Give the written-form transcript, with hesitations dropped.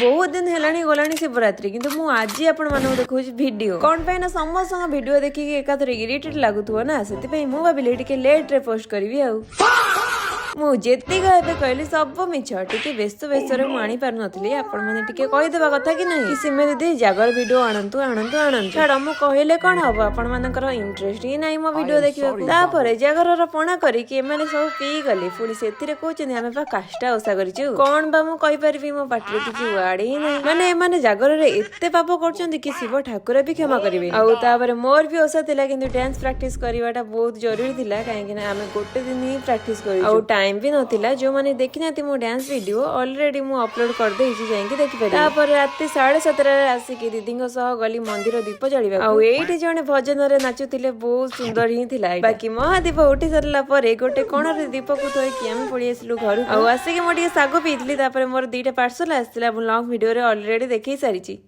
बहुत दिन हेलानी गलानी शिवरात्रि किंतु मु आज आपण मानक देखो वीडियो कौन पे ना समस्त वीडियो देखिए एकाथरे इरिटेट लागुथुव ना से मु भाविली टिके लेट रे पोस्ट करी मु जेतिक एबे कहली सब मिछ टिके व्यस्त व्यस्त रे मु आनी पार नथली आपण माने टिके कहि देबा कथा कि नहीं कि सिमे दीदी जागर वीडियो आनंतु आनंतु आनंतु छाड़ मु कहले कोन हबो आपण मानकर इंटरेस्ट ही नाही मो वीडियो देखिबा तापरे जागर र पणा करी कि एमाने सब पी गले पुणी सेतिरे कहउछनी हमें बा काष्टा ओसा करिछु कोन बा मु कहि परबी मो पाटरे किछि वाडी ही नाही माने एमाने जागर रे एते पाप करछन्ती कि शिव ठाकुर भी क्षमा करिवे आ तापरे मोर भी ओसा थिला किंतु डांस प्रैक्टिस करवाटा बहुत जरूरी थिला काहे कि ना हमें गोटे दिन ही प्रैक्टिस करिछु टाइम भी नथिला जो माने देखि नाती मो डांस वीडियो ऑलरेडी मु अपलोड कर देछि जाइके देखि पारि तापर राती 7:30 रे आसी कि दीदींग सह गली मंदिर दीप जळिबा आ एठी जणे भजन रे नाचुतिले बहुत सुंदर ही थिला बाकी महादीप उठी सरला परे गोटे कोण रे दीप को थोइ कि हम पळी आसलु घर आ आसी कि मोटी सागो पीतली तापर मोर 2टा पार्सल आस्तिला लॉन्ग वीडियो रे ऑलरेडी देखि सारिछि।